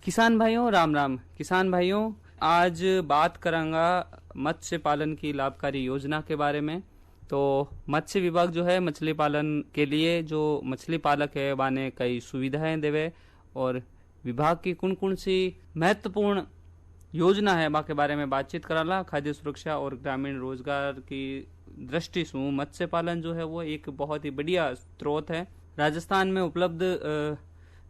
किसान भाइयों राम राम। किसान भाइयों, आज बात करांगा मत्स्य पालन की लाभकारी योजना के बारे में। तो मत्स्य विभाग जो है मछली पालन के लिए जो मछली पालक है वाने कई सुविधाएं देवे और विभाग की कौन कौन सी महत्वपूर्ण योजना है बा के बारे में बातचीत कराला। खाद्य सुरक्षा और ग्रामीण रोजगार की दृष्टि से मत्स्य पालन जो है वो एक बहुत ही बढ़िया स्रोत है। राजस्थान में उपलब्ध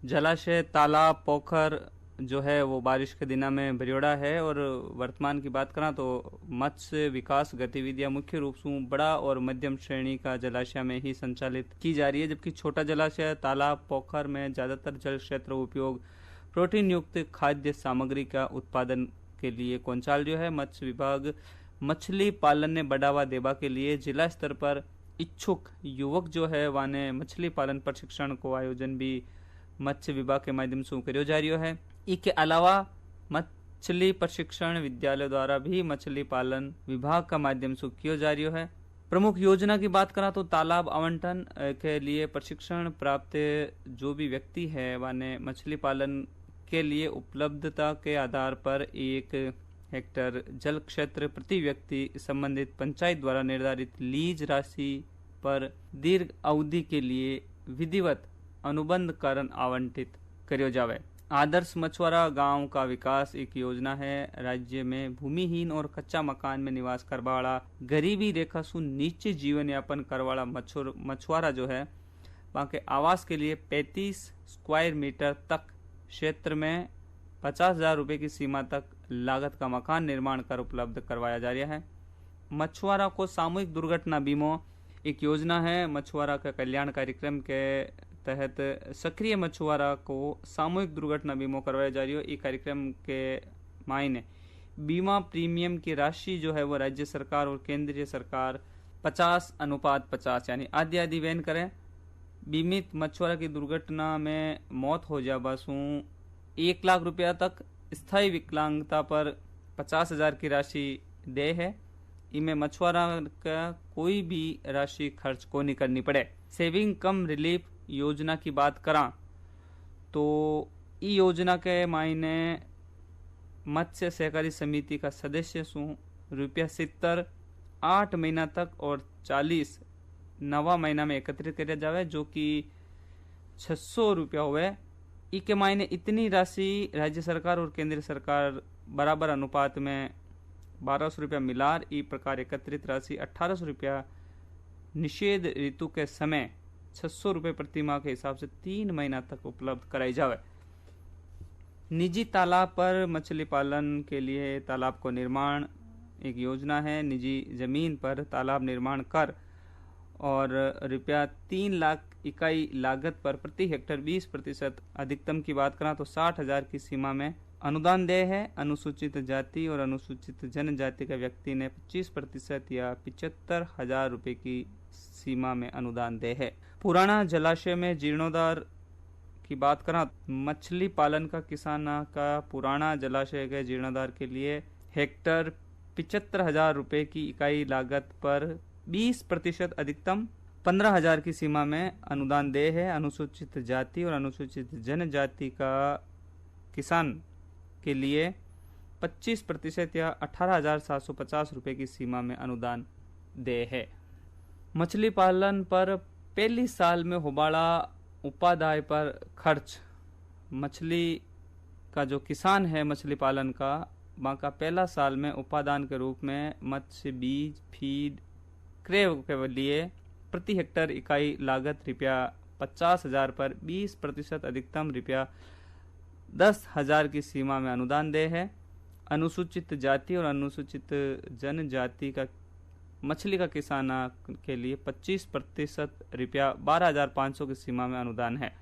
जलाशय, तालाब, पोखर जो है वो बारिश के दिनों में भरियोड़ा है और वर्तमान की बात करा तो मत्स्य विकास गतिविधियां मुख्य रूप से बड़ा और मध्यम श्रेणी का जलाशय में ही संचालित की जा रही है, जबकि छोटा जलाशय, तालाब, पोखर में ज्यादातर जल क्षेत्र उपयोग प्रोटीन युक्त खाद्य सामग्री का उत्पादन के लिए कोंचाल जो है। मत्स्य विभाग मछली पालन ने बढ़ावा देवा के लिए जिला स्तर पर इच्छुक युवक जो है वाने मछली पालन प्रशिक्षण को आयोजन भी मत्स्य विभाग के माध्यम से करियो जा रही है। इसके अलावा मछली प्रशिक्षण विद्यालय द्वारा भी मछली पालन विभाग का माध्यम से किया जा रही है। प्रमुख योजना की बात करा तो तालाब आवंटन के लिए प्रशिक्षण प्राप्त जो भी व्यक्ति है वाने मछली पालन के लिए उपलब्धता के आधार पर 1 हेक्टर जल क्षेत्र प्रति व्यक्ति संबंधित पंचायत द्वारा निर्धारित लीज राशि पर दीर्घ अवधि के लिए विधिवत अनुबंध कारण आवंटित करियो जावे। आदर्श मछुआरा गांव का विकास एक योजना है। राज्य में भूमिहीन और कच्चा मकान में निवास करवाड़ा, गरीबी रेखा से नीचे जीवन यापन करवाड़ा मछुआरा जो है वहां के आवास के लिए 35 स्क्वायर मीटर तक क्षेत्र में 50,000 रुपए की सीमा तक लागत का मकान निर्माण कर उपलब्ध करवाया जा रहा है। मछुआरा को सामूहिक दुर्घटना बीमा एक योजना है। मछुआरा का कल्याण कार्यक्रम के तहत सक्रिय मछुआरा को सामूहिक दुर्घटना बीमा करवाया जा रही है। इस कार्यक्रम के मायने बीमा प्रीमियम की राशि जो है वो राज्य सरकार और केंद्रीय सरकार 50:50 यानी आधी आधी वहन करें। बीमित मछुआरा की दुर्घटना में मौत हो जावा सु 1 लाख रुपया तक स्थायी विकलांगता पर 50,000 की राशि दे है। इनमें मछुआरा का कोई भी राशि खर्च को नहीं करनी पड़े। सेविंग कम रिलीफ योजना की बात करा तो ई योजना के मायने मत्स्य सहकारी समिति का सदस्य सु ₹70 8 महीना तक और 40 नवा महीना में एकत्रित किया जावे, जो कि 600 रुपया हुए। ई के मायने इतनी राशि राज्य सरकार और केंद्र सरकार बराबर अनुपात में 1200 रुपया मिलार ई प्रकार एकत्रित राशि 1800 रुपया निषेध ऋतु के समय 600 रुपये प्रति माह के हिसाब से 3 महीना तक उपलब्ध कराई जावे। निजी तालाब पर मछली पालन के लिए तालाब को निर्माण एक योजना है। निजी जमीन पर तालाब निर्माण कर और ₹3 लाख इकाई लागत पर प्रति हेक्टर 20% अधिकतम की बात करा तो 60,000 की सीमा में अनुदान दे है। अनुसूचित जाति और अनुसूचित जनजाति का व्यक्ति ने 25% या 75,000 रुपए की सीमा में अनुदान दे है। पुराना जलाशय में जीर्णोद्धार की बात करा, मछली पालन का किसाना का पुराना जलाशय के जीर्णोद्धार के लिए हेक्टर 75,000 रुपए की इकाई लागत पर 20% अधिकतम 15,000 की सीमा में अनुदान दे है। अनुसूचित जाति और अनुसूचित जनजाति का किसान के लिए 25% या 18,750 रुपए की सीमा में अनुदान दे है। मछली पालन पर पहली साल में होबाड़ा उपादाय पर खर्च मछली का जो किसान है मछली पालन का वहाँ का पहला साल में उपादान के रूप में मत्स्य बीज, फीड, क्रय के लिए प्रति हेक्टर इकाई लागत ₹50,000 पर 20% अधिकतम ₹10,000 की सीमा में अनुदान दे है। अनुसूचित जाति और अनुसूचित जनजाति का मछली का किसान के लिए 25% ₹12,500 की सीमा में अनुदान है।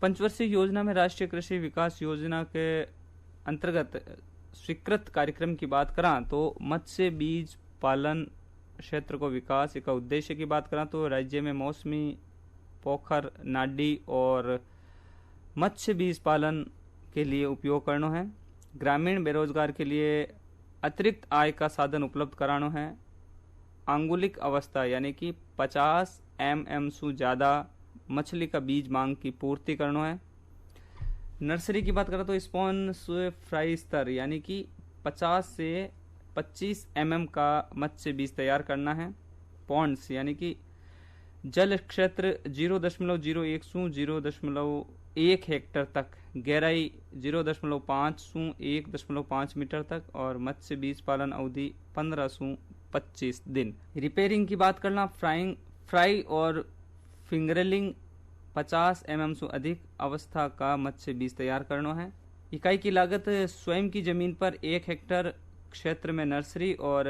पंचवर्षीय योजना में राष्ट्रीय कृषि विकास योजना के अंतर्गत स्वीकृत कार्यक्रम की बात करा तो मत्स्य बीज पालन क्षेत्र को विकास का उद्देश्य की बात करा तो राज्य में मौसमी पोखर, नाडी और मत्स्य बीज पालन के लिए उपयोग करना है। ग्रामीण बेरोजगार के लिए अतिरिक्त आय का साधन उपलब्ध कराना है। आंगुलिक अवस्था यानी कि 50 mm से ज़्यादा मछली का बीज मांग की पूर्ति करना है। नर्सरी की बात करें तो स्पॉन से फ्राई स्तर यानी कि 50 से 25 का मत्स्य बीज तैयार करना है। पॉन्ड्स यानी कि जल क्षेत्र 0.01 से 0.1 हेक्टर तक, गहराई 0.5 से 1.5 मीटर तक और मत्स्य बीज पालन अवधि 15 से 25 दिन। रिपेयरिंग की बात करना, फ्राई और फिंगरलिंग 50 से अधिक अवस्था का मत्स्य बीज तैयार करना है। इकाई की लागत स्वयं की जमीन पर 1 हेक्टर क्षेत्र में नर्सरी और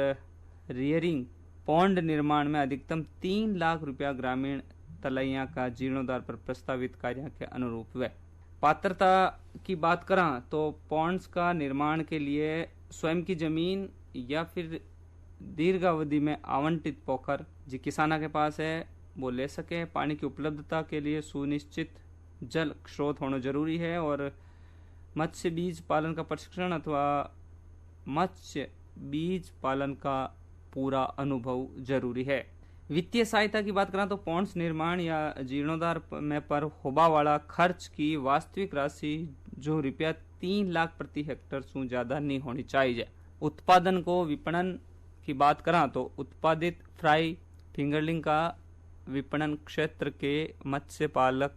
रियरिंग पॉन्ड निर्माण में अधिकतम 3 लाख रुपया ग्रामीण तलैया का जीर्णोद्धार पर प्रस्तावित कार्य के अनुरूप है। पात्रता की बात करें तो पॉन्ड्स का निर्माण के लिए स्वयं की जमीन या फिर दीर्घावधि में आवंटित पोखर जो किसाना के पास है वो ले सके। पानी की उपलब्धता के लिए सुनिश्चित जल स्रोत होना जरूरी है और मत्स्य बीज पालन का प्रशिक्षण अथवा मत्स्य बीज पालन का पूरा अनुभव जरूरी है। वित्तीय सहायता की बात करें तो पॉन्ड्स निर्माण या जीर्णोद्धार में पर होबा वाला खर्च की वास्तविक राशि जो रुपया 3 लाख प्रति हेक्टर से ज्यादा नहीं होनी चाहिए। उत्पादन को विपणन की बात करें तो उत्पादित फ्राई फिंगरलिंग का विपणन क्षेत्र के मत्स्य पालक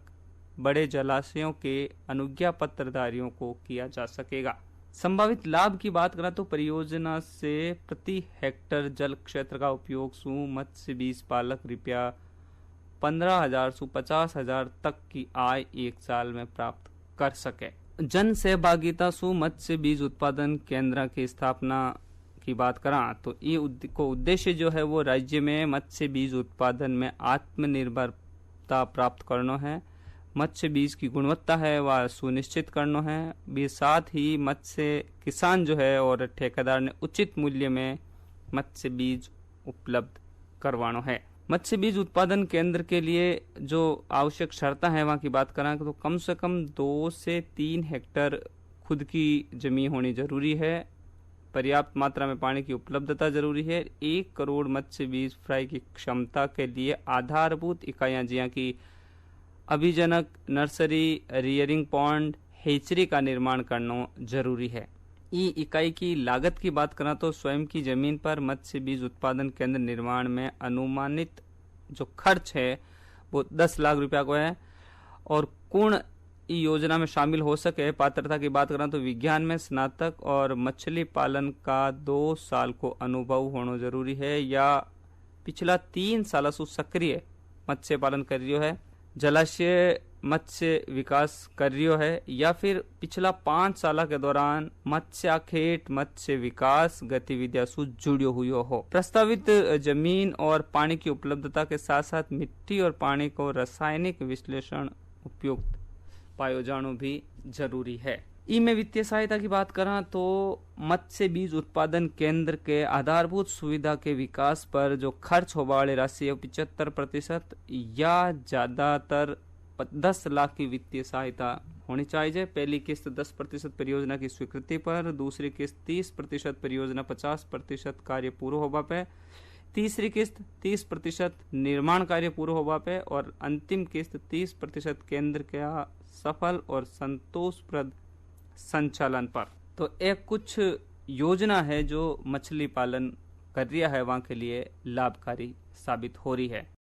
बड़े जलाशयों के अनुज्ञा पत्रधारियों को किया जा सकेगा। संभावित लाभ की बात करें तो परियोजना से प्रति हेक्टर जल क्षेत्र का उपयोग से मत्स्य बीज पालक रुपया 15,000 से 50,000 तक की आय एक साल में प्राप्त कर सके। जन सहभागिता से मत्स्य बीज उत्पादन केंद्र की स्थापना की बात करें तो ये उद्देश्य जो है वो राज्य में मत्स्य बीज उत्पादन में आत्मनिर्भरता प्राप्त करना है। मत्स्य बीज की गुणवत्ता है वह सुनिश्चित करना है भी, साथ ही मत्स्य किसान जो है और ठेकेदार ने उचित मूल्य में मत्स्य बीज उपलब्ध करवाना है। मत्स्य बीज उत्पादन केंद्र के लिए जो आवश्यक शर्तें हैं वहाँ की बात करें तो कम से कम 2 से 3 हेक्टर खुद की जमीन होनी जरूरी है। पर्याप्त मात्रा में पानी की उपलब्धता जरूरी है। 1 करोड़ मत्स्य बीज फ्राई की क्षमता के लिए आधारभूत इकाइयां जिया की अभिजनक नर्सरी, रियरिंग पॉन्ड, हेचरी का निर्माण करना जरूरी है। ई इकाई की लागत की बात करें तो स्वयं की जमीन पर मत्स्य बीज उत्पादन केंद्र निर्माण में अनुमानित जो खर्च है वो 10 लाख रुपया को है और पूर्ण योजना में शामिल हो सके। पात्रता की बात करें तो विज्ञान में स्नातक और मछली पालन का 2 साल को अनुभव होना जरूरी है या पिछला 3 साल से सक्रिय मत्स्य पालन कर रही है, जलाशय मत्स्य विकास कर रही है या फिर पिछला 5 साल के दौरान मत्स्याखेट मत्स्य विकास गतिविधियां से जुड़ियो हुई हो। प्रस्तावित जमीन और पानी की उपलब्धता के साथ साथ मिट्टी और पानी को रासायनिक विश्लेषण उपयुक्त पायो जानो भी जरूरी है। में वित्तीय सहायता की बात करें तो मत्स्य बीज उत्पादन केंद्र के आधारभूत सुविधा के विकास पर जो खर्च होने वाली राशि 75% या ज्यादातर 10 लाख की वित्तीय सहायता होनी चाहिए। पहली किस्त 10% परियोजना की स्वीकृति पर, दूसरी किस्त 30% परियोजना 50% कार्य पूरा होगा पे, तीसरी किस्त 30% निर्माण कार्य पूरा होगा पे और अंतिम किस्त 30% केंद्र का सफल और संतोषप्रद संचालन पर। तो एक कुछ योजना है जो मछली पालन कर रहा है वहाँ के लिए लाभकारी साबित हो रही है।